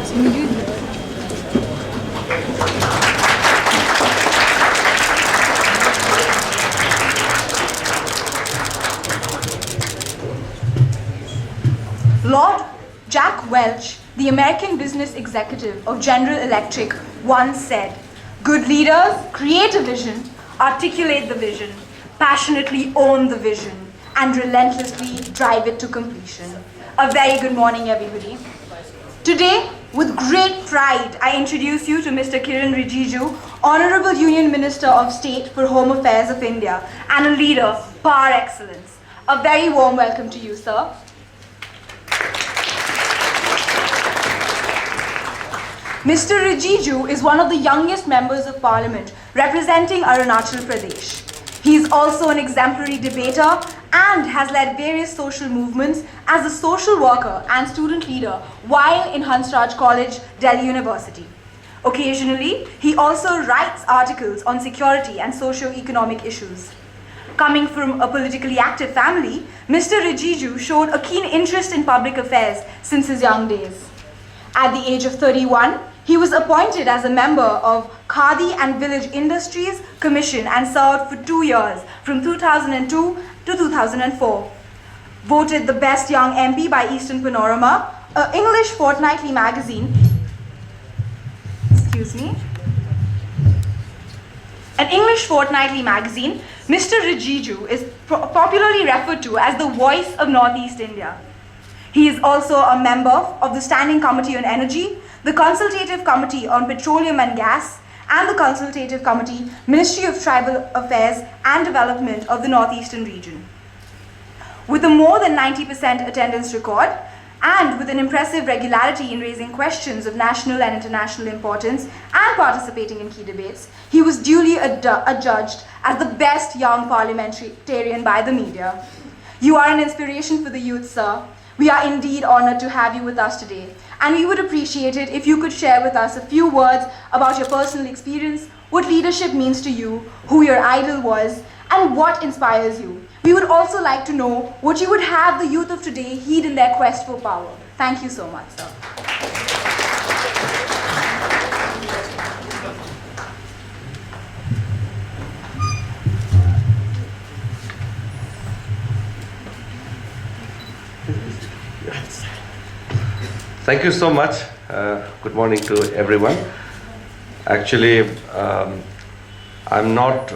Lord Jack Welch, the American business executive of General Electric, once said, "Good leaders create a vision, articulate the vision, passionately own the vision, and relentlessly drive it to completion." A very good morning, everybody. Today, with great pride, I introduce you to Mr. Kiren Rijiju, Honorable Union Minister of State for Home Affairs of India, and a leader par excellence. A very warm welcome to you, sir. Mr. Rijiju is one of the youngest members of parliament representing Arunachal Pradesh. He is also an exemplary debater and has led various social movements as a social worker and student leader while in Hansraj College, Delhi University. Occasionally, he also writes articles on security and socio-economic issues. Coming from a politically active family, Mr. Rijiju showed a keen interest in public affairs since his young days. At the age of 31, he was appointed as a member of Khadi and Village Industries Commission and served for 2 years, from 2002 to 2004. Voted the best young MP by Eastern Panorama, an English fortnightly magazine. An English fortnightly magazine, Mr. Rijiju is popularly referred to as the voice of Northeast India. He is also a member of the Standing Committee on Energy, the Consultative Committee on Petroleum and Gas, and the Consultative Committee, Ministry of Tribal Affairs and Development of the Northeastern region. With a more than 90% attendance record, and with an impressive regularity in raising questions of national and international importance and participating in key debates, he was duly adjudged as the best young parliamentarian by the media. You are an inspiration for the youth, sir. We are indeed honored to have you with us today, and we would appreciate it if you could share with us a few words about your personal experience, what leadership means to you, who your idol was, and what inspires you. We would also like to know what you would have the youth of today heed in their quest for power. Thank you so much, sir. Thank you so much. Good morning to everyone. Actually, I'm not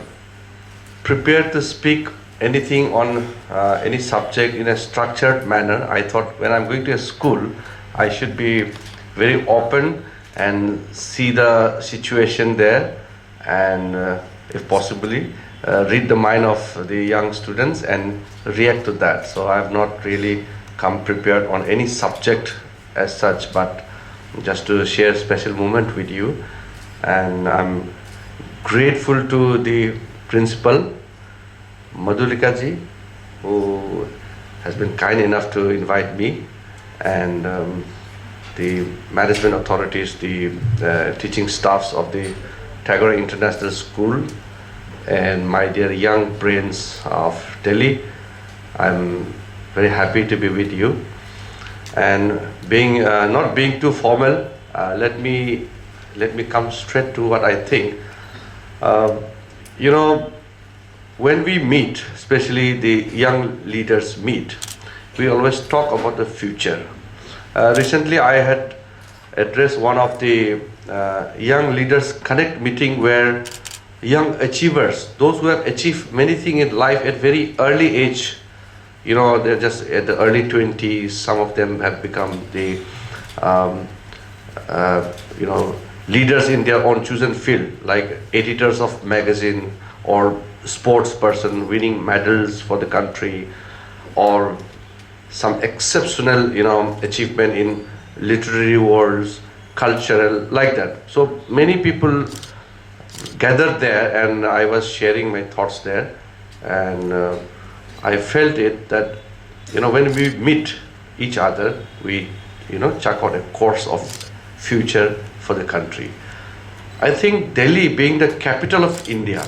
prepared to speak anything on any subject in a structured manner. I thought when I'm going to a school, I should be very open and see the situation there, and if possibly, read the mind of the young students and react to that. So I have not really come prepared on any subject as such, but just to share a special moment with you. And I'm grateful to the principal, Madhulika ji, who has been kind enough to invite me, and the management authorities, the teaching staffs of the Tagore International School, and my dear young brains of Delhi. I'm very happy to be with you. And being not being too formal, let me come straight to what I think. You know, when we meet, especially the young leaders meet, we always talk about the future. Recently, I had addressed one of the young leaders connect meeting where young achievers, those who have achieved many things in life at very early age, you know, they're just at the early 20s. Some of them have become the, you know, leaders in their own chosen field, like editors of magazine or sports person winning medals for the country, or some exceptional, you know, achievement in literary worlds, cultural, like that. So many people gathered there, and I was sharing my thoughts there, and I felt it that, you know, when we meet each other, we, you know, chart out a course of future for the country. I think Delhi being the capital of India,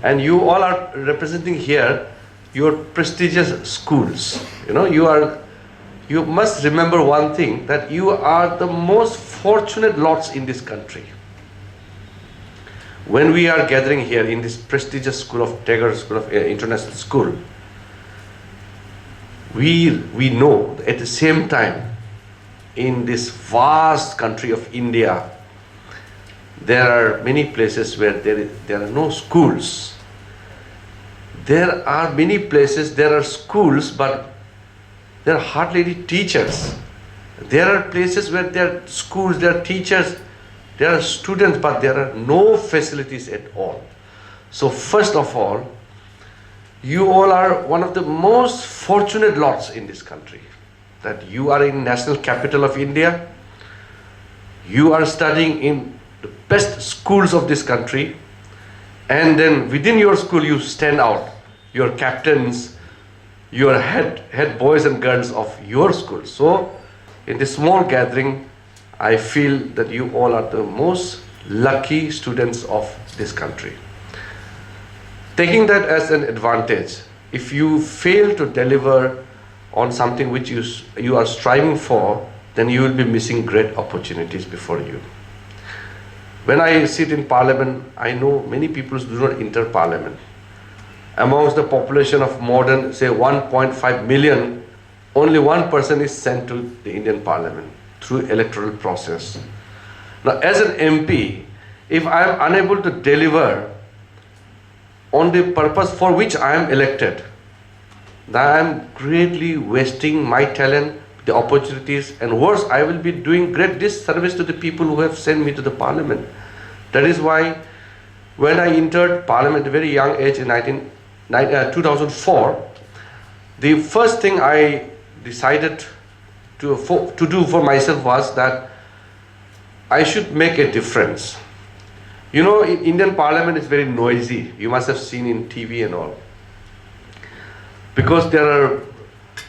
and you all are representing here your prestigious schools, you know, you must remember one thing, that you are the most fortunate lots in this country. When we are gathering here in this prestigious school of Tagore School of International School, we know at the same time, in this vast country of India, there are many places where there are no schools. There are many places there are schools, but there are hardly any teachers. There are places where there are schools, there are teachers, there are students, but there are no facilities at all. So first of all, you all are one of the most fortunate lots in this country, that you are in national capital of India, you are studying in the best schools of this country, and then within your school you stand out, your captains, your head boys and girls of your school. So in this small gathering, I feel that you all are the most lucky students of this country. Taking that as an advantage, if you fail to deliver on something which you are striving for, then you will be missing great opportunities before you. When I sit in parliament, I know many people do not enter parliament. Amongst the population of more than, say, 1.5 million, only one person is sent to the Indian parliament through electoral process. Now, as an MP, if I am unable to deliver on the purpose for which I am elected, then I am greatly wasting my talent, the opportunities, and worse, I will be doing great disservice to the people who have sent me to the parliament. That is why when I entered parliament at a very young age in 2004, the first thing I decided to do for myself was that I should make a difference. You know, in Indian parliament is very noisy. You must have seen in TV and all. Because there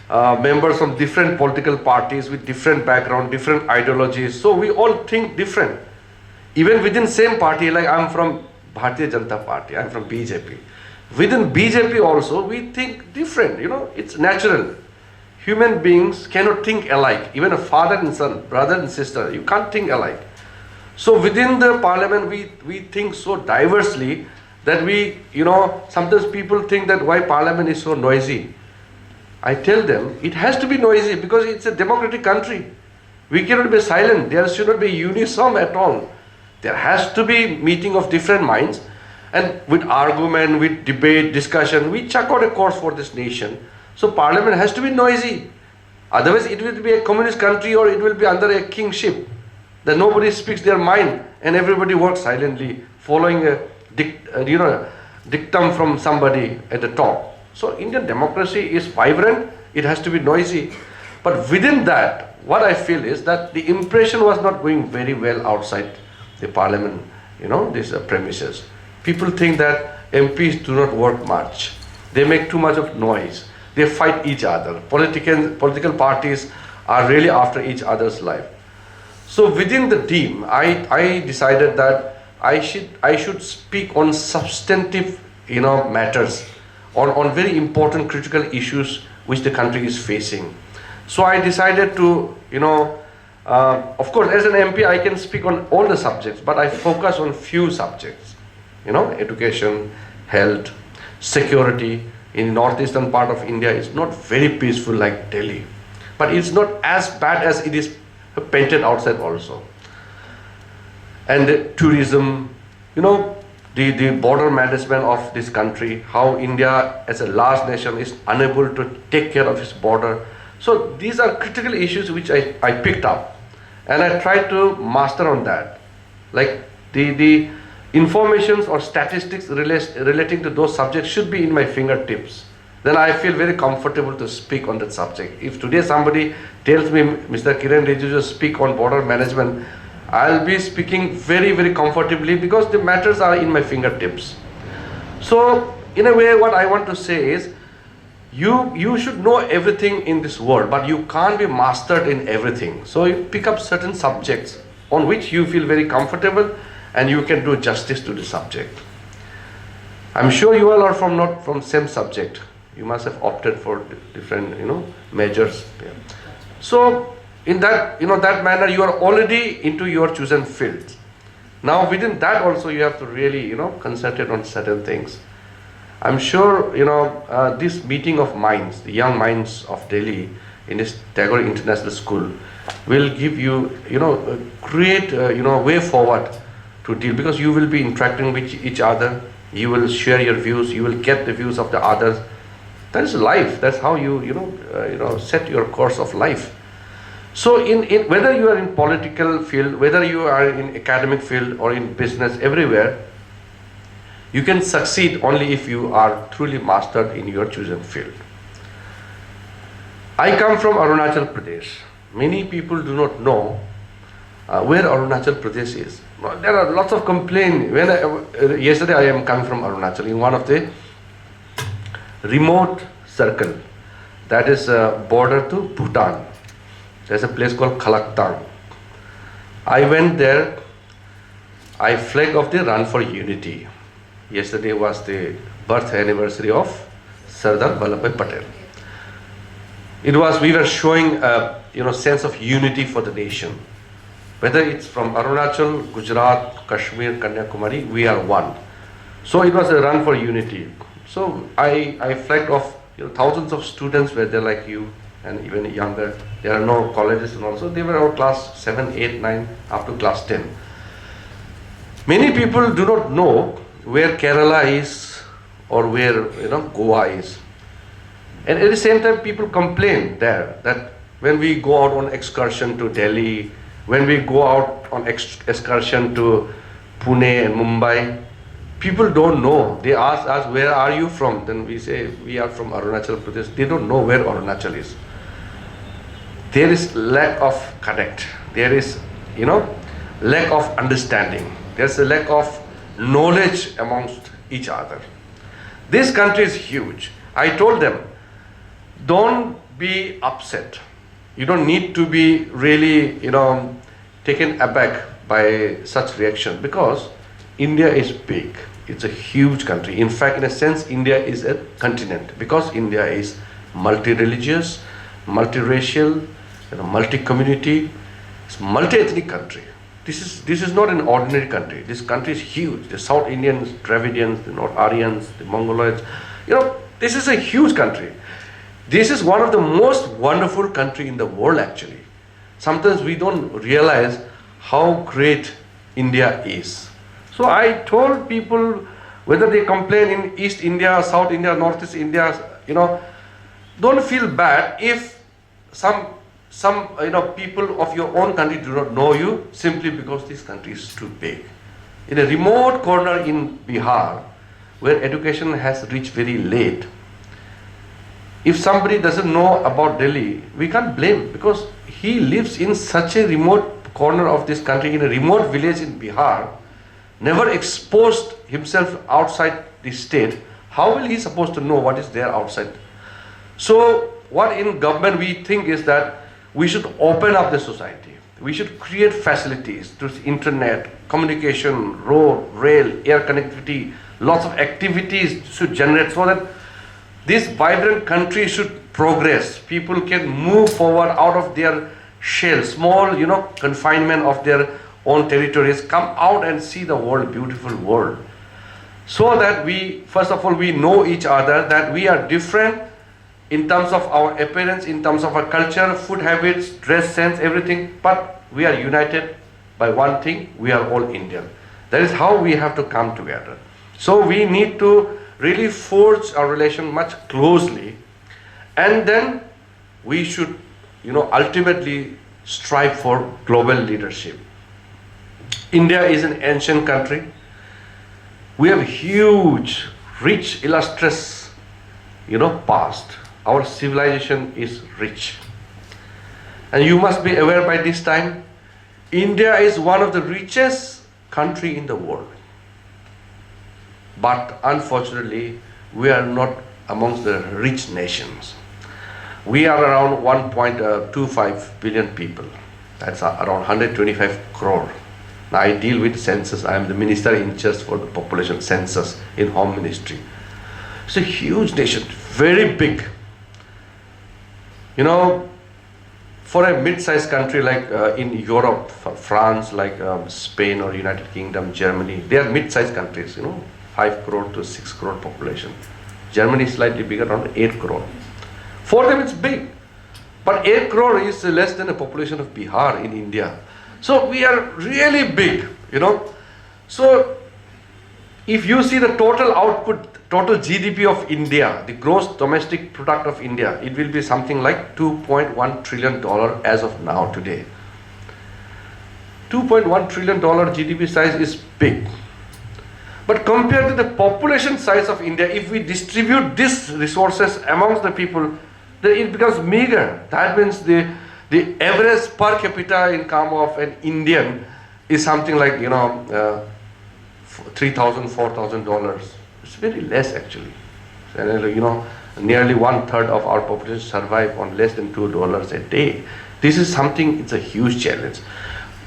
are members from different political parties with different background, different ideologies. So we all think different. Even within same party, like I'm from Bharatiya Janata Party, I'm from BJP. Within BJP also, we think different, you know, it's natural. Human beings cannot think alike. Even a father and son, brother and sister, you can't think alike. So within the parliament, we think so diversely that we, you know, sometimes people think that why parliament is so noisy. I tell them, it has to be noisy because it's a democratic country. We cannot be silent. There should not be unison at all. There has to be meeting of different minds, and with argument, with debate, discussion, we check out a course for this nation. So parliament has to be noisy. Otherwise it will be a communist country, or it will be under a kingship, that nobody speaks their mind and everybody works silently, following a dictum from somebody at the top. So Indian democracy is vibrant, it has to be noisy. But within that, what I feel is that the impression was not going very well outside the parliament, you know, these premises. People think that MPs do not work much. They make too much of noise. They fight each other. Political parties are really after each other's life. So within the team, I decided that I should speak on substantive, you know, matters, on very important critical issues which the country is facing. So I decided to, you know, of course, as an MP, I can speak on all the subjects, but I focus on few subjects, you know, education, health, security. In northeastern part of India, it's not very peaceful like Delhi, but it's not as bad as it is painted outside also. And the tourism, you know, the border management of this country, how India as a large nation is unable to take care of its border. So these are critical issues which I picked up, and I tried to master on that. Like the informations or statistics relating to those subjects should be in my fingertips. Then I feel very comfortable to speak on that subject. If today somebody tells me, Mr. Kiren Rijiju, speak on border management, I'll be speaking very, very comfortably because the matters are in my fingertips. So in a way, what I want to say is, you should know everything in this world, but you can't be mastered in everything. So you pick up certain subjects on which you feel very comfortable, and you can do justice to the subject. I'm sure you all are not from same subject. You must have opted for different, you know, majors. Yeah. So in that, that manner, you are already into your chosen field. Now within that also you have to really, concentrate on certain things. I'm sure, this meeting of minds, the young minds of Delhi in this Tagore International School will give you, create, way forward to deal, because you will be interacting with each other, you will share your views, you will get the views of the others. That is life. That's how you, set your course of life. So in whether you are in political field, whether you are in academic field or in business, everywhere, you can succeed only if you are truly mastered in your chosen field. I come from Arunachal Pradesh. Many people do not know where Arunachal Pradesh is. There are lots of complaints. Yesterday I am coming from Arunachal in one of the remote circle that is border to Bhutan. There's a place called Khalaktang. I went there. I flagged off the Run for Unity. Yesterday was the birth anniversary of Sardar Vallabhbhai Patel. We were showing sense of unity for the nation. Whether it's from Arunachal, Gujarat, Kashmir, Kanyakumari, we are one. So it was a run for unity. So I flagged off, thousands of students were there like you and even younger. There are no colleges and also they were our class 7, 8, 9 up to class 10. Many people do not know where Kerala is or where Goa is. And at the same time people complain there that when we go out on excursion to Delhi, when we go out on excursion to Pune and Mumbai, people don't know. They ask us, where are you from? Then we say, we are from Arunachal Pradesh. They don't know where Arunachal is. There is lack of connect. There is, lack of understanding. There's a lack of knowledge amongst each other. This country is huge. I told them, don't be upset. You don't need to be really, taken aback by such reaction, because India is big. It's a huge country. In fact, in a sense, India is a continent, because India is multi-religious, multi-racial, multi-community, it's multi-ethnic country. This is not an ordinary country. This country is huge. The South Indians, Dravidians, the North Aryans, the Mongoloids, this is a huge country. This is one of the most wonderful country in the world actually. Sometimes we don't realize how great India is. So I told people, whether they complain in East India, South India, Northeast India, don't feel bad if some people of your own country do not know you, simply because this country is too big. In a remote corner in Bihar, where education has reached very late, if somebody doesn't know about Delhi, we can't blame, because he lives in such a remote corner of this country, in a remote village in Bihar, never exposed himself outside the state. How will he supposed to know what is there outside? So what in government we think is that we should open up the society. We should create facilities through internet, communication, road, rail, air connectivity, lots of activities should generate, so that this vibrant country should progress. People can move forward out of their shell, small, confinement of their own territories, come out and see the world, beautiful world. So that we, first of all, we know each other, that we are different in terms of our appearance, in terms of our culture, food habits, dress sense, everything, but we are united by one thing: we are all Indian. That is how we have to come together. So we need to really forge our relation much closely, and then we should, ultimately strive for global leadership. India is an ancient country. We have huge, rich, illustrious, past. Our civilization is rich. And you must be aware by this time, India is one of the richest country in the world. But unfortunately, we are not amongst the rich nations. We are around 1.25 billion people. That's around 125 crore. Now I deal with census. I am the minister in charge for the population census in Home Ministry. It's a huge nation, very big. for a mid-sized country like in Europe, France, like Spain or United Kingdom, Germany, they are mid-sized countries, 5 crore to 6 crore population. Germany is slightly bigger, around 8 crore. For them it's big, but 8 crore is less than the population of Bihar in India. So we are really big, So if you see the total output, total GDP of India, the gross domestic product of India, it will be something like $2.1 trillion as of now today. $2.1 trillion GDP size is big. But compared to the population size of India, if we distribute these resources amongst the people, then it becomes meager. That means the average per capita income of an Indian is something like, $3,000, $4,000. It's very less actually. And, nearly 1/3 of our population survive on less than $2 a day. This is something, it's a huge challenge.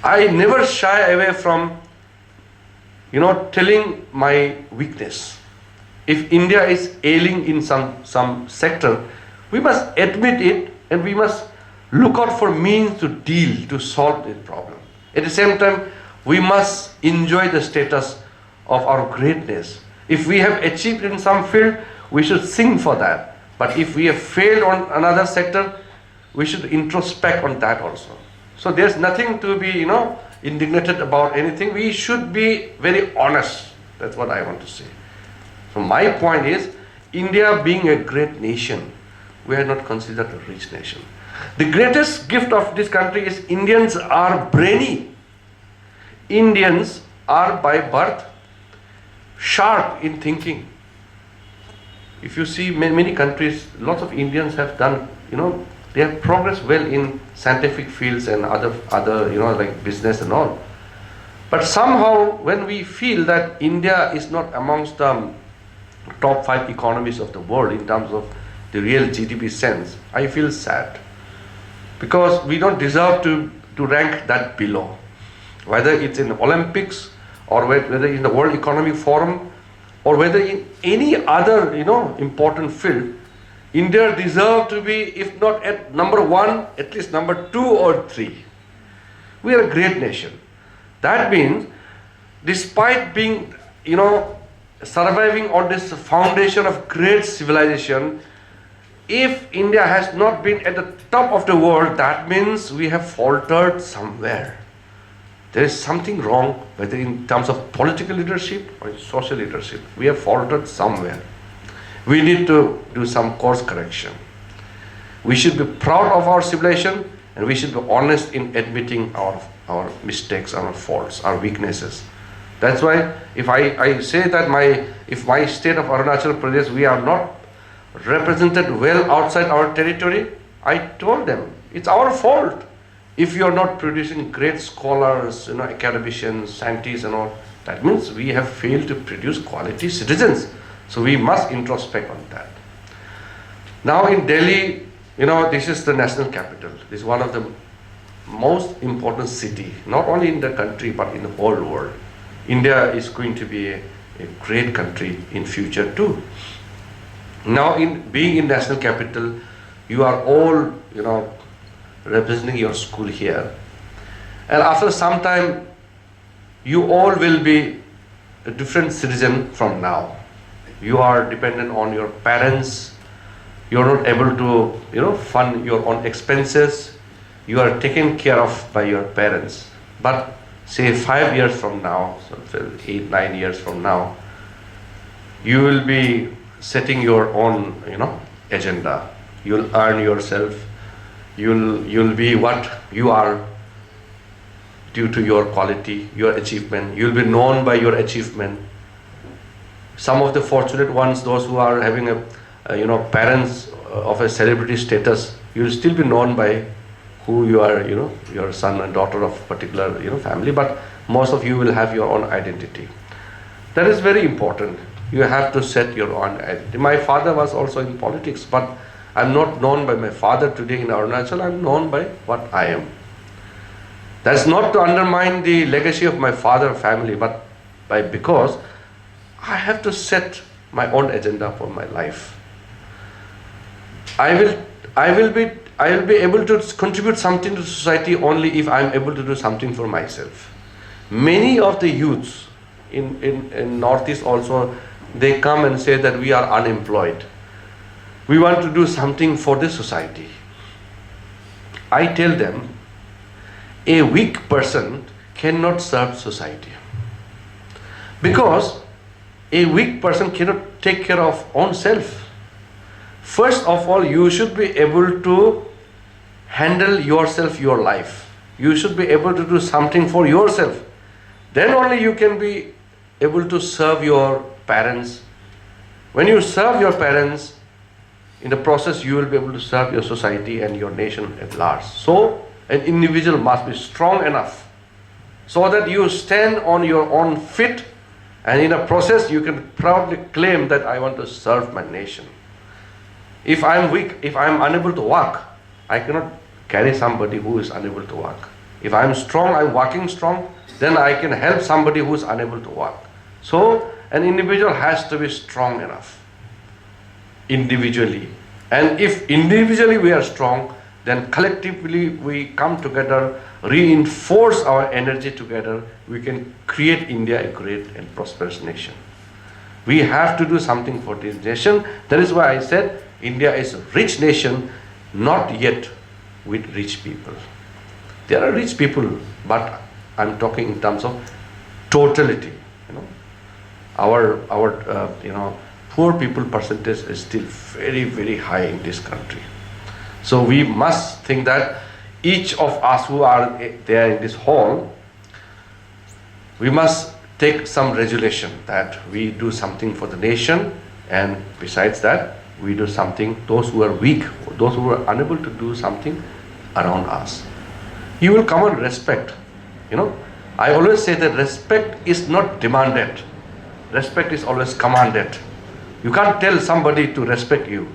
I never shy away from, telling my weakness. If India is ailing in some sector, we must admit it and we must look out for means to solve this problem. At the same time, we must enjoy the status of our greatness. If we have achieved in some field, we should sing for that. But if we have failed on another sector, we should introspect on that also. So there's nothing to be, indignated about anything. We should be very honest. That's what I want to say. So my point is, India being a great nation, we are not considered a rich nation. The greatest gift of this country is Indians are brainy. Indians are by birth sharp in thinking. If you see many countries, lots of Indians have done, they have progressed well in scientific fields and other like business and all. But somehow when we feel that India is not amongst the top 5 economies of the world in terms of the real GDP sense, I feel sad. Because we don't deserve to rank that below. Whether it's in the Olympics or whether in the World Economic Forum or whether in any other important field, India deserves to be, if not at number 1, at least number 2 or 3. We are a great nation. That means, despite being, surviving on this foundation of great civilization, if India has not been at the top of the world, that means we have faltered somewhere. There is something wrong, whether in terms of political leadership or social leadership. We have faltered somewhere. We need to do some course correction. We should be proud of our civilization and we should be honest in admitting our mistakes, our faults, our weaknesses. That's why if I say that if my state of Arunachal Pradesh, we are not represented well outside our territory, I told them, it's our fault. If you are not producing great scholars, academicians, scientists and all, that means we have failed to produce quality citizens. So we must introspect on that. Now in Delhi, this is the national capital. This is one of the most important city, not only in the country but in the whole world. India is going to be a great country in future too. Now in being in national capital, you are all, representing your school here. And after some time, you all will be a different citizen from now. You are dependent on your parents. You are not able to, fund your own expenses. You are taken care of by your parents. But say 5 years from now, so 8, 9 years from now, you will be setting your own, agenda. You'll earn yourself. You'll be what you are due to your quality, your achievement. You'll be known by your achievement. Some of the fortunate ones, those who are having parents of a celebrity status, you'll still be known by who you are, your son and daughter of particular, family, but most of you will have your own identity. That is very important. You have to set your own identity. My father was also in politics, but I'm not known by my father today in Arunachal, I'm known by what I am. That's not to undermine the legacy of my father family, but because I have to set my own agenda for my life. I will I will be able to contribute something to society only if I am able to do something for myself. Many of the youths in Northeast also, they come and say that we are unemployed. We want to do something for the society. I tell them, a weak person cannot serve society. Because a weak person cannot take care of own self. First of all, you should be able to handle yourself, your life. You should be able to do something for yourself. Then only you can be able to serve your parents. When you serve your parents, in the process you will be able to serve your society and your nation at large. So an individual must be strong enough so that you stand on your own feet, and in a process you can proudly claim that I want to serve my nation. If I am weak, if I am unable to walk, I cannot carry somebody who is unable to walk. If I am strong, I am walking strong, then I can help somebody who is unable to walk. So an individual has to be strong enough individually. And if individually we are strong, then collectively we come together, reinforce our energy together, we can create India a great and prosperous nation. We have to do something for this nation. That is why I said India is a rich nation, not yet with rich people. There are rich people, but I'm talking in terms of totality. Our poor people percentage is still very, very high in this country. So we must think that each of us who are there in this hall, we must take some resolution that we do something for the nation, and besides that, we do something, those who are weak, those who are unable to do something around us. You will come on respect. I always say that respect is not demanded. Respect is always commanded. You can't tell somebody to respect you.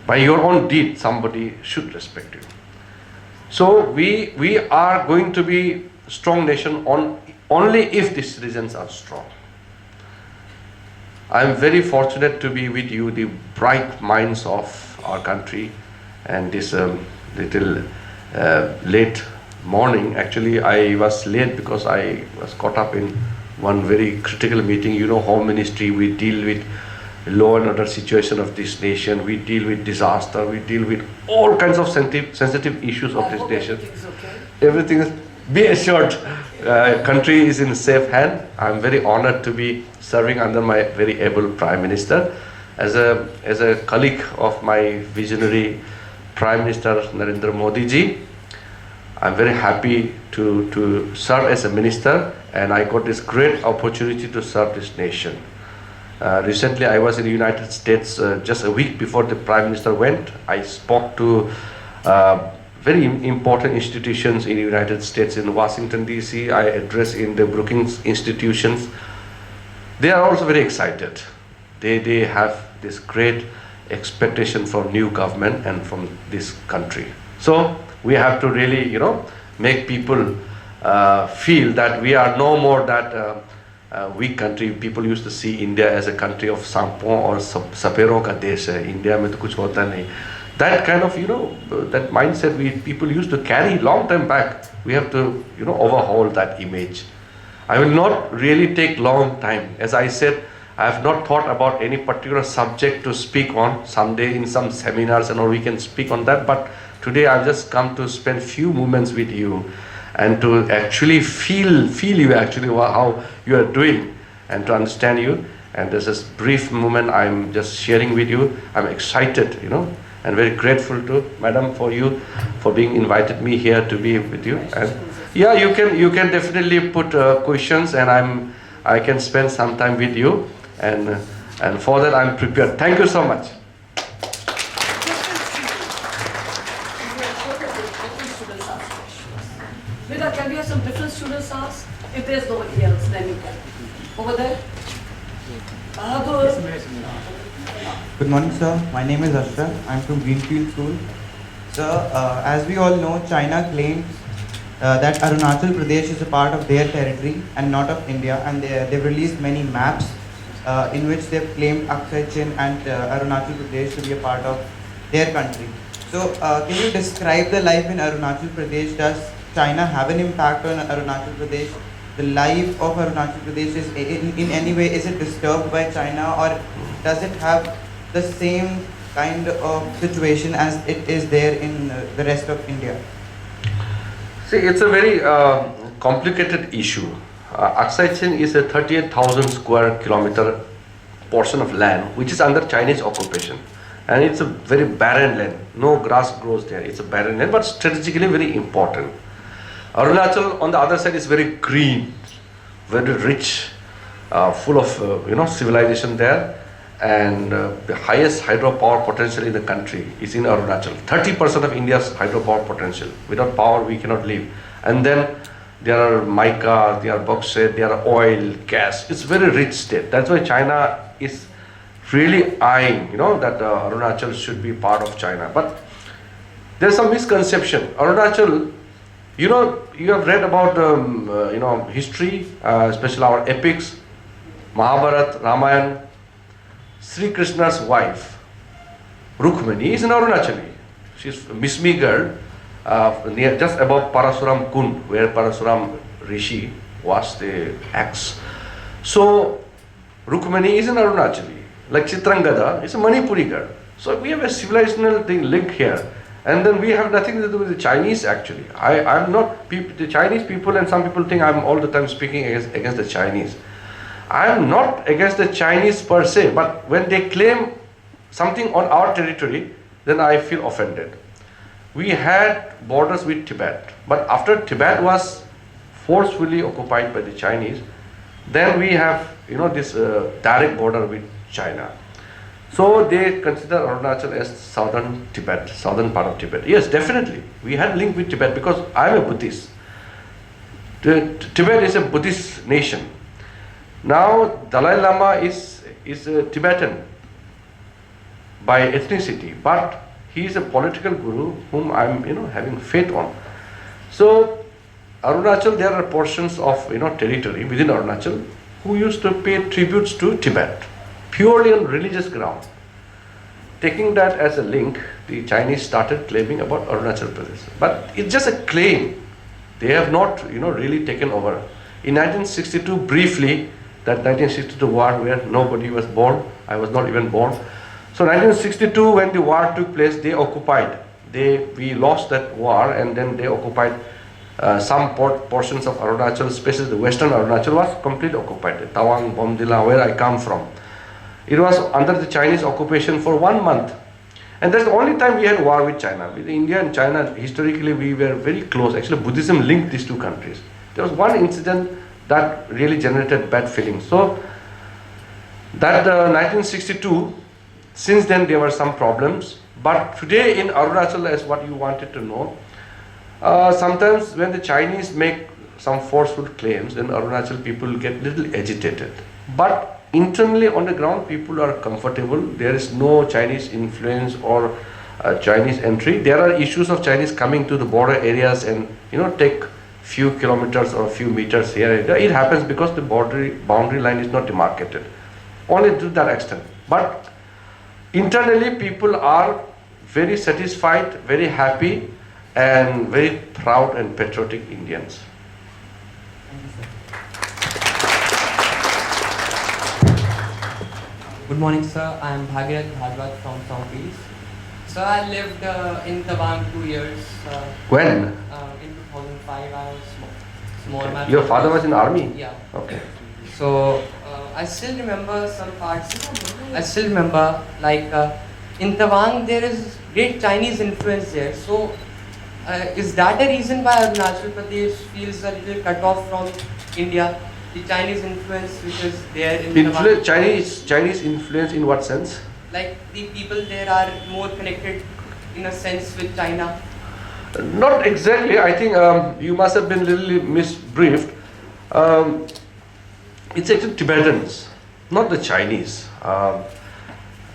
By your own deed, somebody should respect you. So we are going to be a strong nation only if the citizens are strong. I am very fortunate to be with you, the bright minds of our country, and this little late morning. Actually, I was late because I was caught up in one very critical meeting. You know, Home Ministry, we deal with law and order situation of this nation, we deal with disaster, we deal with all kinds of sensitive issues of this nation. Everything is, be assured, country is in safe hand. I am very honored to be serving under my very able Prime Minister. As a colleague of my visionary Prime Minister Narendra Modi ji, I am very happy to serve as a minister, and I got this great opportunity to serve this nation. Recently I was in the United States just a week before the Prime Minister went. I spoke to very important institutions in the United States, in Washington DC. I addressed in the Brookings institutions. They are also very excited. They have this great expectation from new government and from this country. So we have to really, make people feel that we are no more that weak country. People used to see India as a country of sampon or sapero ka desh hai. India mein to kuch hota nahi. That kind of, that mindset people used to carry long time back. We have to, overhaul that image. I will not really take long time. As I said, I have not thought about any particular subject to speak on. Someday in some seminars and all we can speak on that. But today I've just come to spend few moments with you and to actually feel you actually how you are doing and to understand you. And there's this brief moment I'm just sharing with you. I'm excited, and very grateful to Madam for you for being invited me here to be with you. And yeah, you can definitely put questions, and I can spend some time with you, and for that I'm prepared. Thank you so much. Vida, can we have some different students ask? If there's nobody else, then you can. Over there. Good morning, sir. My name is Ashraf. I'm from Greenfield School. Sir, as we all know, China claims that Arunachal Pradesh is a part of their territory and not of India, and they've released many maps in which they've claimed Aksai Chin and Arunachal Pradesh to be a part of their country. So, can you describe the life in Arunachal Pradesh? Does China have an impact on Arunachal Pradesh? The life of Arunachal Pradesh is in any way, is it disturbed by China, or does it have the same kind of situation as it is there in the rest of India? See, it's a very complicated issue. Aksai Chin is a 38,000 square kilometer portion of land which is under Chinese occupation, and it's a very barren land. No grass grows there. It's a barren land, but strategically very important. Arunachal on the other side is very green, very rich, full of civilization there, and the highest hydropower potential in the country is in Arunachal. 30% of India's hydropower potential. Without power, we cannot live. And then there are mica, there are bauxite, there are oil, gas. It's very rich state. That's why China is really eyeing, that Arunachal should be part of China. But there's some misconception. Arunachal, you have read about history, especially our epics, Mahabharata, Ramayana. Sri Krishna's wife, Rukmani, is an Arunachali. She's a Mismi girl, near just above Parasuram Kund, where Parasuram Rishi was the axe. So Rukmani is an Arunachali. Like Chitrangada is a Manipuri girl. So we have a civilizational thing link here. And then we have nothing to do with the Chinese actually. I'm not, the Chinese people, and some people think I'm all the time speaking against the Chinese. I am not against the Chinese per se, but when they claim something on our territory, then I feel offended. We had borders with Tibet, but after Tibet was forcefully occupied by the Chinese, then we have this direct border with China. So they consider Arunachal as southern Tibet, southern part of Tibet. Yes, definitely. We had link with Tibet because I am a Buddhist. Tibet is a Buddhist nation. Now Dalai Lama is a Tibetan by ethnicity, but he is a political guru whom I am having faith on. So Arunachal, there are portions of territory within Arunachal who used to pay tributes to Tibet purely on religious ground. Taking that as a link, the Chinese started claiming about Arunachal Pradesh, but it's just a claim. They have not really taken over. In 1962, briefly, that 1962 war where nobody was born, I was not even born. So 1962, when the war took place, they occupied. We lost that war, and then they occupied some portions of Arunachal, especially the western Arunachal was completely occupied. Tawang, Bomdila, where I come from. It was under the Chinese occupation for 1 month. And that's the only time we had war with China. With India and China, historically, we were very close. Actually, Buddhism linked these two countries. There was one incident that really generated bad feelings. So that 1962, since then there were some problems. But today in Arunachal, as what you wanted to know, sometimes when the Chinese make some forceful claims, then Arunachal people get little agitated. But internally on the ground, people are comfortable. There is no Chinese influence or Chinese entry. There are issues of Chinese coming to the border areas and take few kilometers or a few meters here and there. It happens because the boundary line is not demarcated. Only to that extent. But internally, people are very satisfied, very happy, and very proud and patriotic Indians. Good morning, sir. I am Bhagirath Bhagwat from Southeast. So I lived in Tawang 2 years. When? In 2005, I was small. Your father was in army? Yeah. Okay. So I still remember some parts. I still remember, like in Tawang, there is great Chinese influence there. So is that a reason why Arunachal Pradesh feels a little cut off from India? The Chinese influence which is there in Tawang? Chinese influence in what sense? Like the people there are more connected in a sense with China. Not exactly. I think you must have been a little misbriefed. It's actually Tibetans, not the Chinese.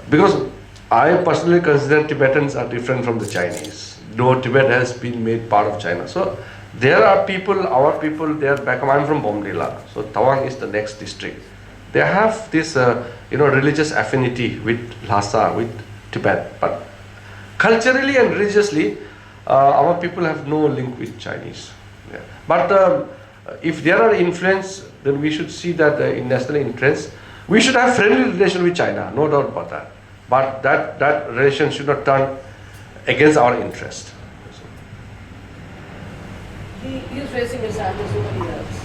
Because I personally consider Tibetans are different from the Chinese. Though Tibet has been made part of China. So there are people, our people, they are back home. I'm from Bomdila. So Tawang is the next district. They have this religious affinity with Lhasa, with Tibet. But culturally and religiously, our people have no link with Chinese. Yeah. But if there are influence, then we should see that in national interest, we should have friendly relation with China, no doubt about that. But that relation should not turn against our interest. He is raising his hand as nobody else.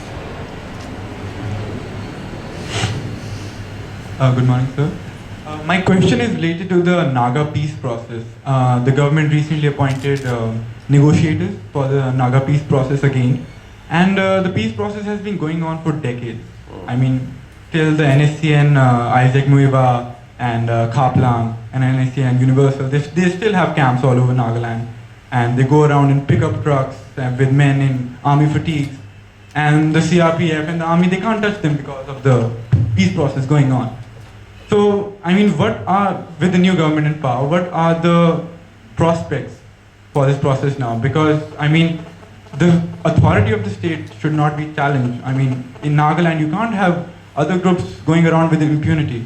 Good morning, sir. My question is related to the Naga peace process. The government recently appointed negotiators for the Naga peace process again, and the peace process has been going on for decades. I mean, till the NSCN, Isaac Muiva, and Khaplang, and NSCN Universal, they still have camps all over Nagaland, and they go around in pickup trucks with men in army fatigues, and the CRPF and the army, they can't touch them because of the peace process going on. So, I mean, with the new government in power, what are the prospects for this process now? Because, I mean, the authority of the state should not be challenged. I mean, in Nagaland, you can't have other groups going around with impunity.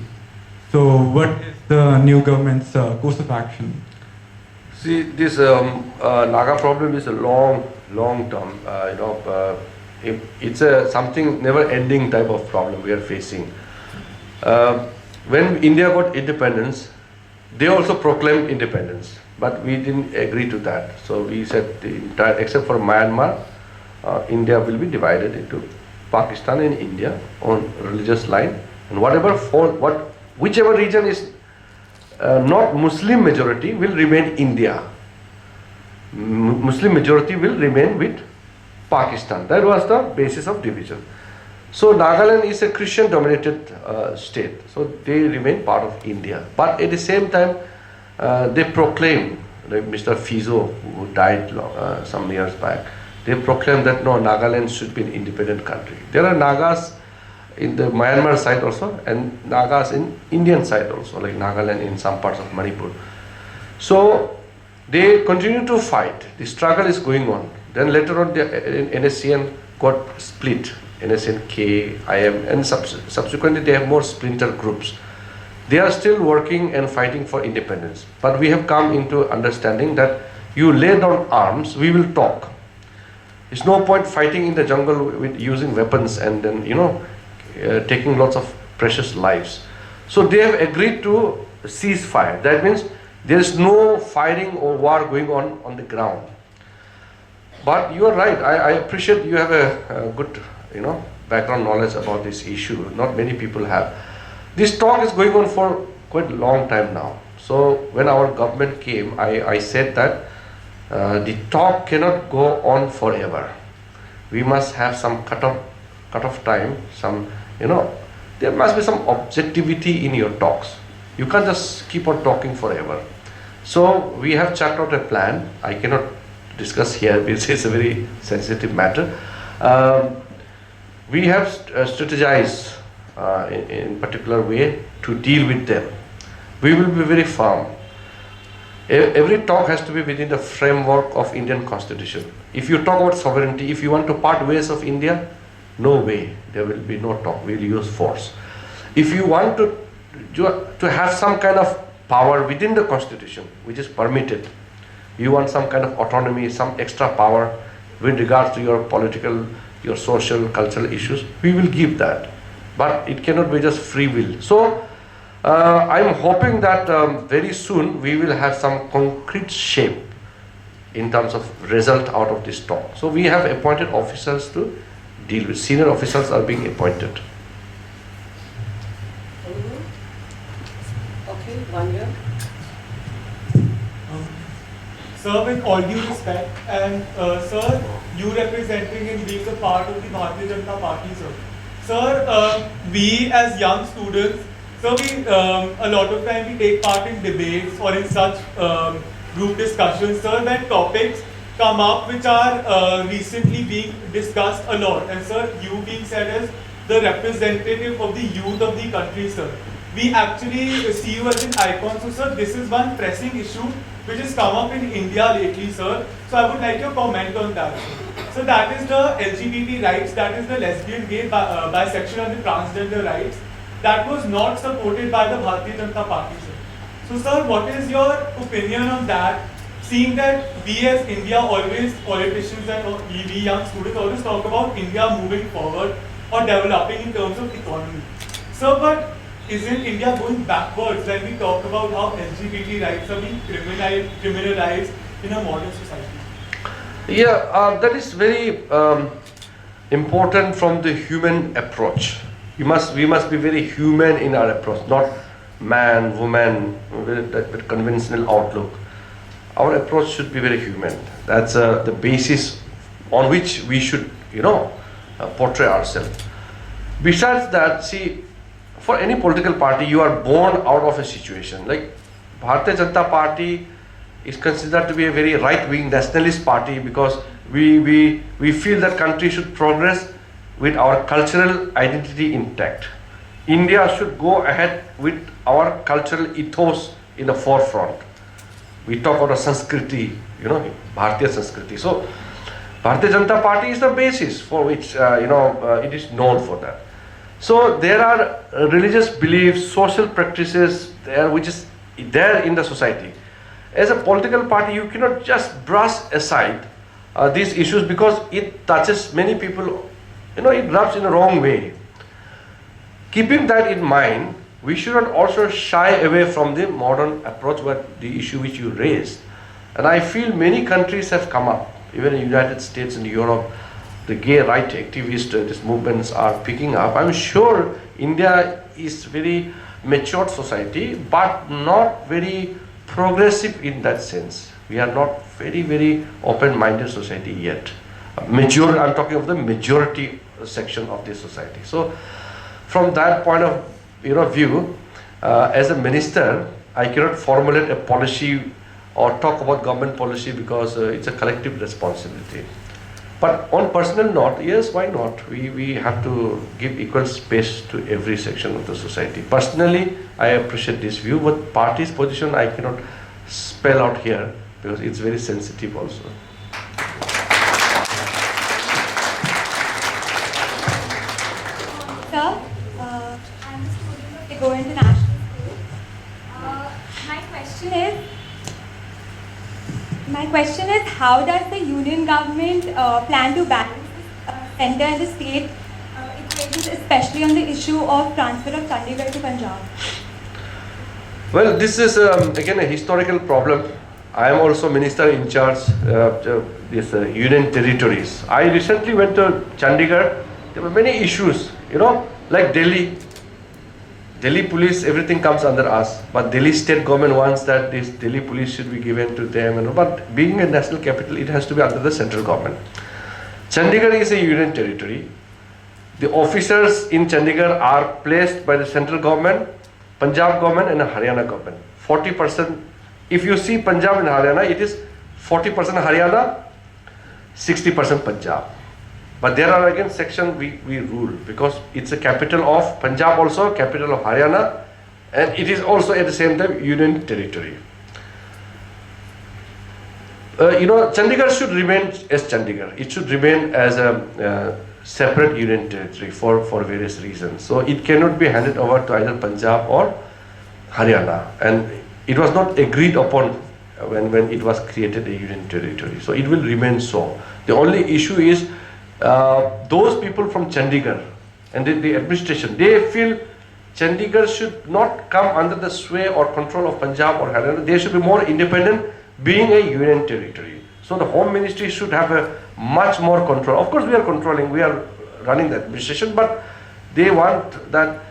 So, what is the new government's course of action? See, this Naga problem is a long term. It's a something never-ending type of problem we are facing. When India got independence, they also proclaimed independence, but we didn't agree to that. So we said the entire, except for Myanmar, India will be divided into Pakistan and India on religious line, and whichever region is not Muslim majority will remain India. Muslim majority will remain with Pakistan. That was the basis of division. So Nagaland is a Christian dominated state, so they remain part of India. But at the same time, they proclaim, like Mr. Fizo, who died some years back, they proclaimed that no, Nagaland should be an independent country. There are Nagas in the Myanmar side also, and Nagas in Indian side also, like Nagaland in some parts of Manipur. So they continue to fight. The struggle is going on. Then later on, the NSCN got split. NSNK, IM, and subsequently they have more splinter groups. They are still working and fighting for independence. But we have come into understanding that you lay down arms, we will talk. There's no point fighting in the jungle with using weapons and then, taking lots of precious lives. So they have agreed to cease fire. That means there is no fighting or war going on the ground. But you are right. I appreciate you have a good background knowledge about this issue. Not many people have. This talk is going on for quite a long time now. So when our government came, I said that the talk cannot go on forever. We must have some cut off time, there must be some objectivity in your talks. You can't just keep on talking forever. So we have charted out a plan. I cannot discuss here because it's a very sensitive matter. We have strategized in particular way to deal with them. We will be very firm. Every talk has to be within the framework of Indian Constitution. If you talk about sovereignty, if you want to part ways of India, no way, there will be no talk, we'll use force. If you want to have some kind of power within the Constitution, which is permitted, you want some kind of autonomy, some extra power with regards to your political, your social, cultural issues, we will give that. But it cannot be just free will. So I'm hoping that very soon we will have some concrete shape in terms of result out of this talk. So we have appointed officers to deal with. Senior officers are being appointed. Okay, 1 year. Sir, with all due respect, and sir, you representing and being a part of the Bharatiya Janata Party, sir. Sir, we as young students, sir, a lot of time we take part in debates or in such group discussions, sir, when topics come up which are recently being discussed a lot. And sir, you being said as the representative of the youth of the country, sir. We actually see you as an icon. So sir, this is one pressing issue which has come up in India lately, sir. So I would like your comment on that. So that is the LGBT rights, that is the lesbian, gay, bisexual and the transgender rights. That was not supported by the Bharatiya Janata Party, sir. So sir, what is your opinion on that? Seeing that we as India always, politicians and we young students always talk about India moving forward or developing in terms of economy. Sir, but isn't India going backwards when we talk about how LGBT rights are being criminalized in a modern society? Yeah, that is very important from the human approach. We must be very human in our approach, not man, woman, with conventional outlook. Our approach should be very human. That's the basis on which we should, portray ourselves. Besides that, see, for any political party, you are born out of a situation. Like Bharatiya Janata Party is considered to be a very right-wing nationalist party because we feel that country should progress with our cultural identity intact. India should go ahead with our cultural ethos in the forefront. We talk about a Sanskriti, Bharatiya Sanskriti. So, Bharatiya Janata Party is the basis for which, it is known for that. So, there are religious beliefs, social practices there, which is there in the society. As a political party, you cannot just brush aside these issues because it touches many people, it rubs in the wrong way. Keeping that in mind, we should not also shy away from the modern approach, but the issue which you raised. And I feel many countries have come up, even in the United States and Europe, the gay right activists, these movements are picking up. I'm sure India is very matured society, but not very progressive in that sense. We are not very, very open-minded society yet. I'm talking of the majority section of this society. So from that point of view, as a minister, I cannot formulate a policy or talk about government policy because it's a collective responsibility. But on personal note, yes, why not? We have to give equal space to every section of the society. Personally, I appreciate this view, but party's position I cannot spell out here because it's very sensitive also. Sir, I'm a student of Tagore International School. My question is, how does the union government plan to balance center and the state equations, especially on the issue of transfer of Chandigarh to Punjab? Well, this is again a historical problem. I am also minister in charge of these union territories. I recently went to Chandigarh. There were many issues, like Delhi. Delhi police, everything comes under us. But Delhi state government wants that this Delhi police should be given to them. But being a national capital, it has to be under the central government. Chandigarh is a union territory. The officers in Chandigarh are placed by the central government, Punjab government and Haryana government. 40%, if you see Punjab and Haryana, it is 40% Haryana, 60% Punjab. But there are again sections we rule because it's a capital of Punjab also, capital of Haryana, and it is also at the same time union territory. Chandigarh should remain as Chandigarh. It should remain as a separate union territory for various reasons. So it cannot be handed over to either Punjab or Haryana. And it was not agreed upon when it was created a union territory. So it will remain so. The only issue is those people from Chandigarh and the administration, they feel Chandigarh should not come under the sway or control of Punjab or Haryana. They should be more independent, being a union territory. So the Home Ministry should have a much more control. Of course we are controlling, we are running the administration, but they want that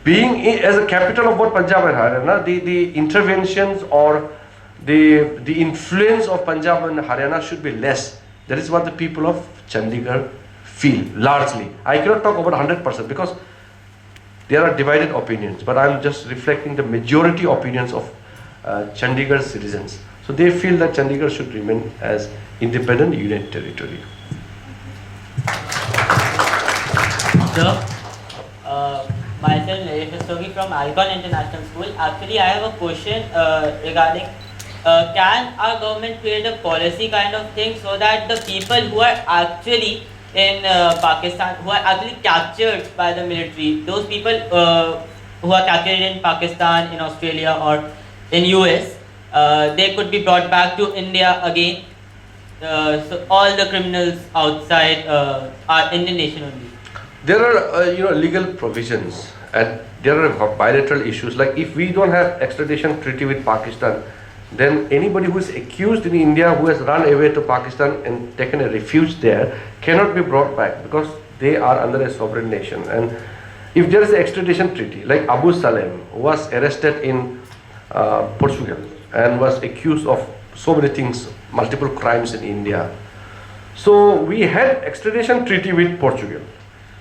being as a capital of both Punjab and Haryana, the interventions or the influence of Punjab and Haryana should be less. That is what the people of Chandigarh feel, largely. I cannot talk about 100% because there are divided opinions, but I am just reflecting the majority opinions of Chandigarh citizens. So they feel that Chandigarh should remain as independent union territory. Sir, myself Naresh Rastogi from Icon International School. Actually, I have a question regarding can our government create a policy kind of thing so that the people who are actually in Pakistan, who are actually captured by the military, those people who are captured in Pakistan, in Australia, or in US, they could be brought back to India again. So all the criminals outside are Indian nation only. There are legal provisions, and there are bilateral issues. Like if we don't have extradition treaty with Pakistan, then anybody who is accused in India who has run away to Pakistan and taken a refuge there cannot be brought back because they are under a sovereign nation. And if there is an extradition treaty, like Abu Salem was arrested in Portugal and was accused of so many things, multiple crimes in India. So we had extradition treaty with Portugal.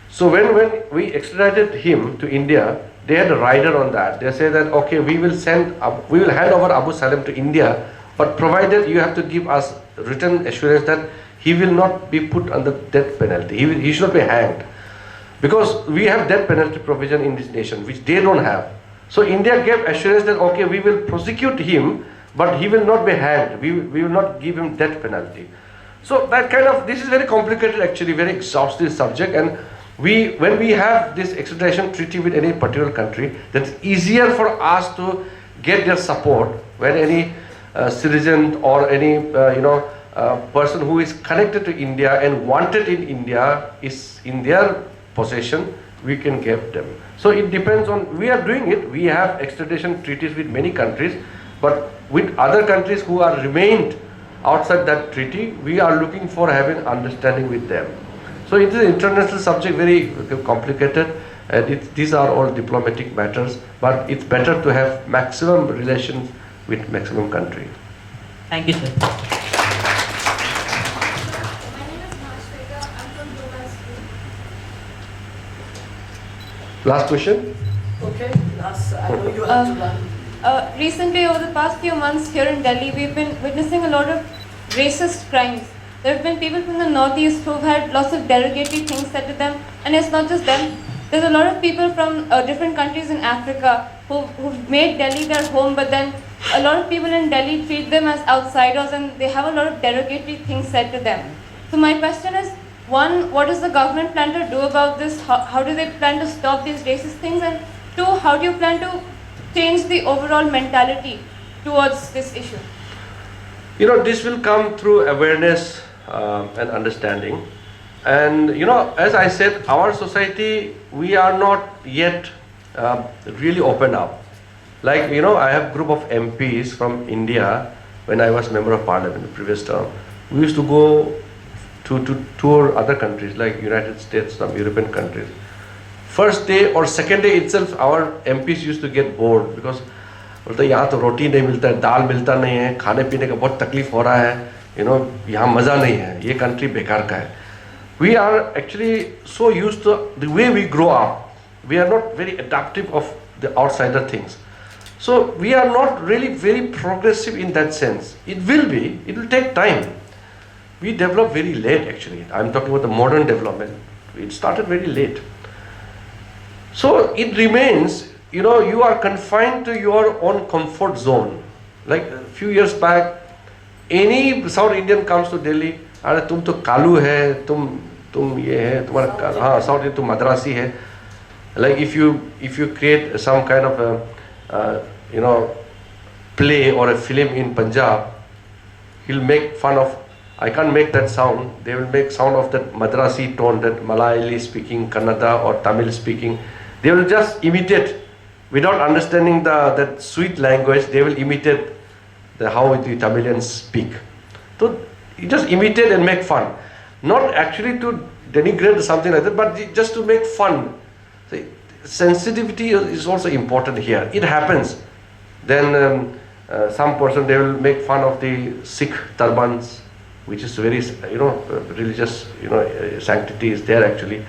So when we extradited him to India, they had a rider on that. They say that, okay, we will hand over Abu Salem to India, but provided you have to give us written assurance that he will not be put under death penalty. He should not be hanged. Because we have death penalty provision in this nation, which they don't have. So India gave assurance that, okay, we will prosecute him, but he will not be hanged. We will not give him death penalty. So that this is very complicated actually, very exhaustive subject, and when we have this extradition treaty with any particular country, that's easier for us to get their support when any citizen or any person who is connected to India and wanted in India is in their possession, we can give them. So it depends on, we are doing it, we have extradition treaties with many countries, but with other countries who are remained outside that treaty, we are looking for having understanding with them. So it is an international subject, very complicated, and these are all diplomatic matters, but it's better to have maximum relations with maximum country. Thank you, sir. My name is Mahashweta. I'm from Global School. Last question? Okay, last, I know you have to run. Recently, over the past few months here in Delhi, we've been witnessing a lot of racist crimes. There have been people from the northeast who've had lots of derogatory things said to them, and it's not just them. There's a lot of people from different countries in Africa who've made Delhi their home, but then a lot of people in Delhi treat them as outsiders and they have a lot of derogatory things said to them. So my question is, one, what does the government plan to do about this? How do they plan to stop these racist things? And two, how do you plan to change the overall mentality towards this issue? This will come through awareness and understanding. And as I said, our society, we are not yet really open up. Like, I have a group of MPs from India when I was member of parliament the previous term. We used to go to tour other countries like United States, some European countries. First day or second day itself, our MPs used to get bored because बोलते यहाँ तो रोटी नहीं मिलता है, दाल मिलता नहीं है, खाने पीने का बहुत तकलीफ हो रहा है, यहाँ मज़ा नहीं है, ये कंट्री बेकार का है. We are actually so used to the way we grow up. We are not very adaptive of the outsider things. So we are not really very progressive in that sense. It will take time. We develop very late actually. I'm talking about the modern development. It started very late. So it remains, you are confined to your own comfort zone. Like a few years back, any South Indian comes to Delhi, अरे तुम तो कालू है, तुम ये है, तुम्हारा हाँ South Indian तुम मद्रासी है. Like if you create some kind of a play or a film in Punjab, he'll make fun of. I can't make that sound. They will make sound of that Madrasi tone, that Malayali speaking, Kannada or Tamil speaking. They will just imitate without understanding that sweet language. They will imitate how the Tamilians speak. So you just imitate and make fun, not actually to denigrate or something like that, but just to make fun. So, sensitivity is also important here. It happens. Then some person, they will make fun of the Sikh turbans, which is very religious sanctity is there actually.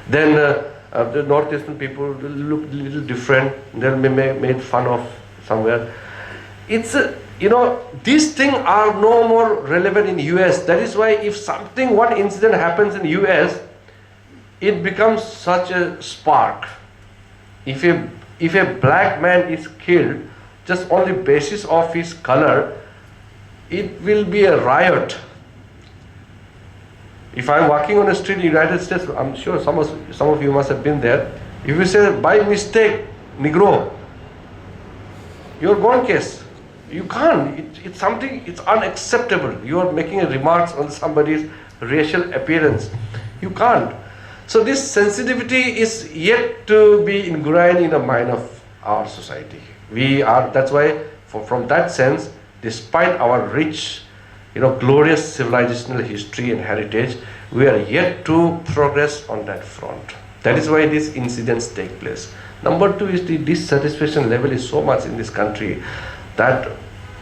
Then the northeastern people will look a little different. They'll be made fun of somewhere. It's these things are no more relevant in US. That is why if one incident happens in US, it becomes such a spark. If a black man is killed just on the basis of his color, it will be a riot. If I'm walking on a street in the United States, I'm sure some of you must have been there. If you say by mistake Negro, you're gone case. You can't. It's something, it's unacceptable. You are making a remarks on somebody's racial appearance. You can't. So this sensitivity is yet to be ingrained in the mind of our society. That's why from that sense, despite our rich, glorious civilizational history and heritage, we are yet to progress on that front. That is why these incidents take place. Number two is the dissatisfaction level is so much in this country that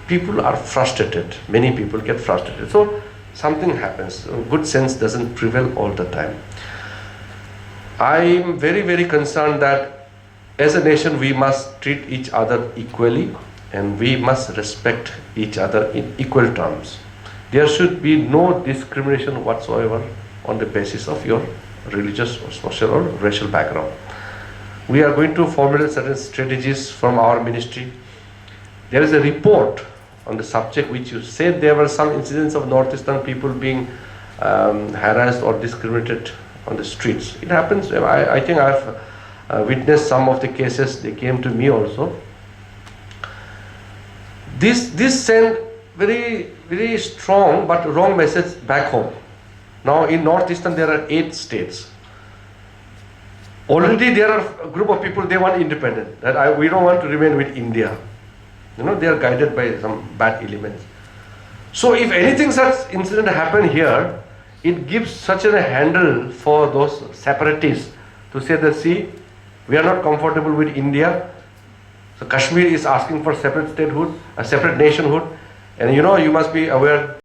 people are frustrated. Many people get frustrated. So something happens. Good sense doesn't prevail all the time. I am very, very concerned that as a nation we must treat each other equally and we must respect each other in equal terms. There should be no discrimination whatsoever on the basis of your religious or social or racial background. We are going to formulate certain strategies from our ministry. There is a report on the subject which you said there were some incidents of northeastern people being harassed or discriminated on the streets. It happens. I think I've witnessed some of the cases. They came to me also. This sent very, very strong but wrong message back home. Now in northeastern there are 8 states. Already there are a group of people, they want independence. That we don't want to remain with India. They are guided by some bad elements. So if anything such incident happen here, it gives such a handle for those separatists to say that, see, we are not comfortable with India. So Kashmir is asking for separate statehood, a separate nationhood. And you must be aware,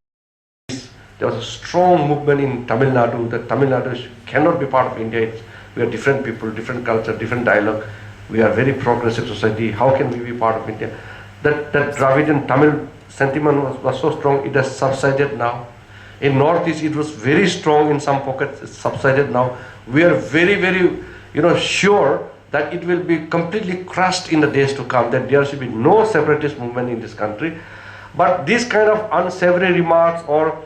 there was a strong movement in Tamil Nadu that Tamil Nadu cannot be part of India. We are different people, different culture, different dialogue. We are very progressive society. How can we be part of India? That Dravidian Tamil sentiment was so strong, it has subsided now. In Northeast, it was very strong in some pockets, it's subsided now. We are very, very, sure that it will be completely crushed in the days to come, that there should be no separatist movement in this country. But these kind of unsavory remarks or,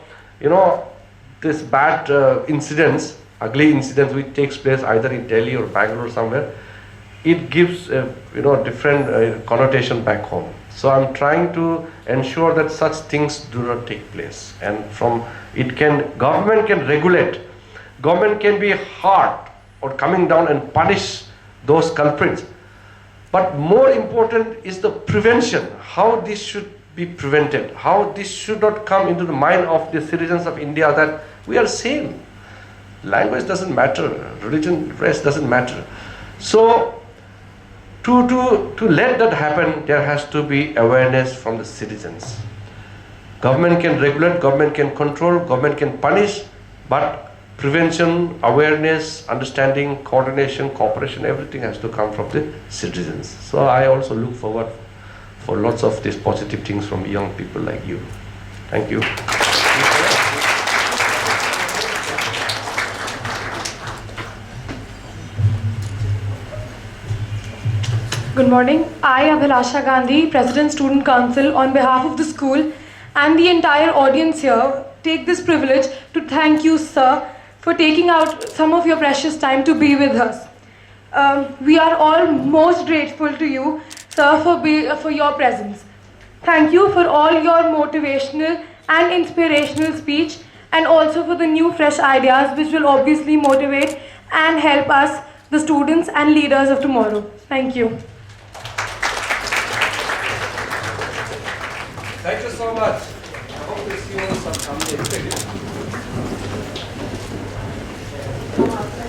this bad incidents, ugly incidents which takes place either in Delhi or Bangalore or somewhere, it gives a different connotation back home. So I'm trying to ensure that such things do not take place. And government can regulate, government can be hard or coming down and punish those culprits. But more important is the prevention, how this should be prevented, how this should not come into the mind of the citizens of India that we are same. Language doesn't matter, religion, race doesn't matter. So to let that happen, there has to be awareness from the citizens. Government can regulate, government can control, government can punish, but prevention, awareness, understanding, coordination, cooperation, everything has to come from the citizens. So I also look forward for lots of these positive things from young people like you. Thank you. Good morning. I, Abhilasha Gandhi, President Student Council, on behalf of the school and the entire audience here, take this privilege to thank you, sir, for taking out some of your precious time to be with us. We are all most grateful to you, sir, for your presence. Thank you for all your motivational and inspirational speech, and also for the new fresh ideas which will obviously motivate and help us, the students and leaders of tomorrow. Thank you. Thank you so much. I hope to see you all sometime.